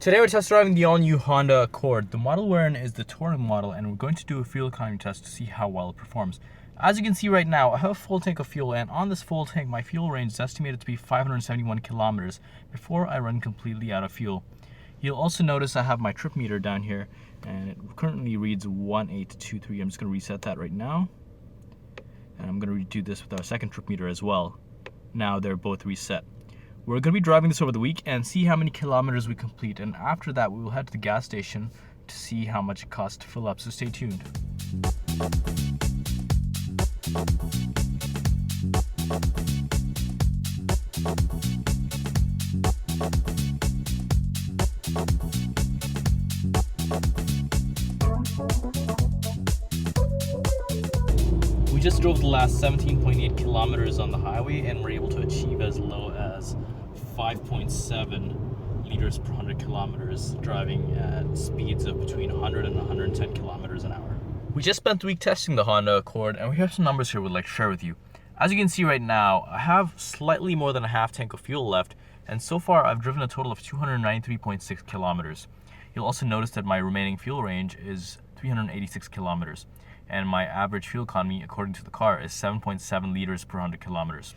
Today we're test driving the all-new Honda Accord. The model we're in is the Touring model, and we're going to do a fuel economy test to see how well it performs. As you can see right now, I have a full tank of fuel, and on this full tank my fuel range is estimated to be 571 kilometers before I run completely out of fuel. You'll also notice I have my trip meter down here, and it currently reads 1823. I'm just going to reset that right now, and I'm going to redo this with our second trip meter as well. Now they're both reset. We're going to be driving this over the week and see how many kilometers we complete, and after that we will head to the gas station to see how much it costs to fill up, so stay tuned. We just drove the last 17.8 kilometers on the highway, and we're able to achieve as low as 5.7 liters per 100 kilometers, driving at speeds of between 100 and 110 kilometers an hour. We just spent the week testing the Honda Accord, and we have some numbers here we'd like to share with you. As you can see right now, I have slightly more than a half tank of fuel left, and so far I've driven a total of 293.6 kilometers. You'll also notice that my remaining fuel range is 386 kilometers, and my average fuel economy according to the car is 7.7 liters per 100 kilometers.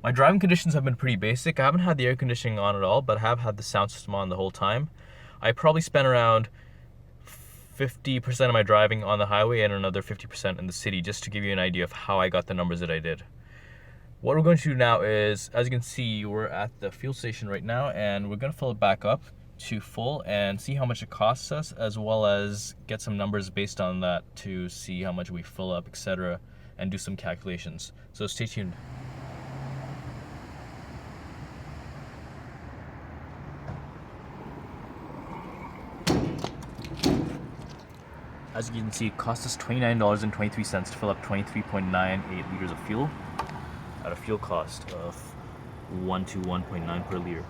My driving conditions have been pretty basic. I haven't had the air conditioning on at all, but I have had the sound system on the whole time. I probably spent around 50% of my driving on the highway and another 50% in the city, just to give you an idea of how I got the numbers that I did. What we're going to do now is, as you can see, we're at the fuel station right now, and we're going to fill it back up to full and see how much it costs us, as well as get some numbers based on that to see how much we fill up, etc., and do some calculations. So stay tuned. As you can see, it cost us $29.23 to fill up 23.98 liters of fuel at a fuel cost of 1 to 1.9 per liter.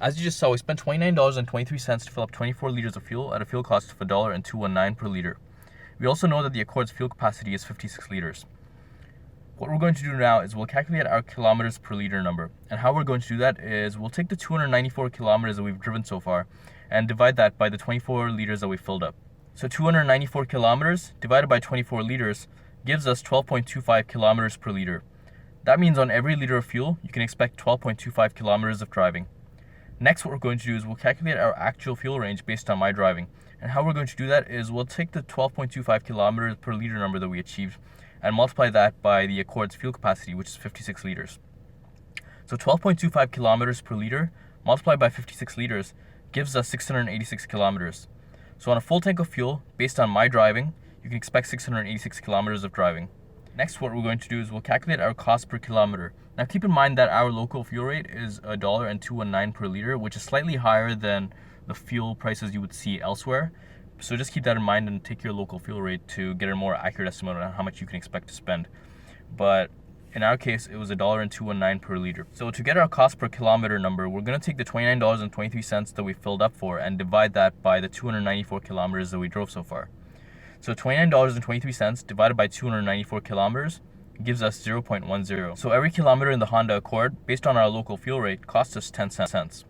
As you just saw, we spent $29.23 to fill up 24 liters of fuel at a fuel cost of $1.219 per liter. We also know that the Accord's fuel capacity is 56 liters. What we're going to do now is we'll calculate our kilometers per liter number. And how we're going to do that is we'll take the 294 kilometers that we've driven so far and divide that by the 24 liters that we filled up. So 294 kilometers divided by 24 liters gives us 12.25 kilometers per liter. That means on every liter of fuel, you can expect 12.25 kilometers of driving. Next, what we're going to do is we'll calculate our actual fuel range based on my driving. And how we're going to do that is we'll take the 12.25 kilometers per liter number that we achieved and multiply that by the Accord's fuel capacity, which is 56 liters. So 12.25 kilometers per liter multiplied by 56 liters gives us 686 kilometers. So on a full tank of fuel, based on my driving, you can expect 686 kilometers of driving. Next, what we're going to do is we'll calculate our cost per kilometer. Now keep in mind that our local fuel rate is $1.219 per liter, which is slightly higher than the fuel prices you would see elsewhere. So just keep that in mind and take your local fuel rate to get a more accurate estimate on how much you can expect to spend. But in our case, it was $1.219 per liter. So to get our cost per kilometer number, we're going to take the $29.23 that we filled up for and divide that by the 294 kilometers that we drove so far. So $29.23 divided by 294 kilometers gives us 0.10. So every kilometer in the Honda Accord, based on our local fuel rate, costs us 10 cents.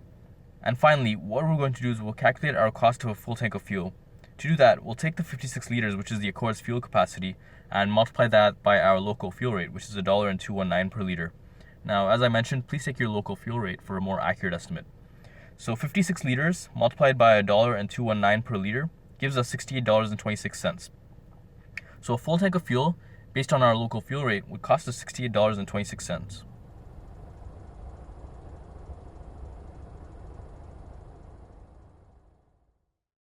And finally, what we're going to do is we'll calculate our cost of a full tank of fuel. To do that, we'll take the 56 liters, which is the Accord's fuel capacity, and multiply that by our local fuel rate, which is $1.219 per liter. Now, as I mentioned, please take your local fuel rate for a more accurate estimate. So 56 liters multiplied by $1.219 per liter gives us $68.26. So a full tank of fuel, based on our local fuel rate, would cost us $68.26.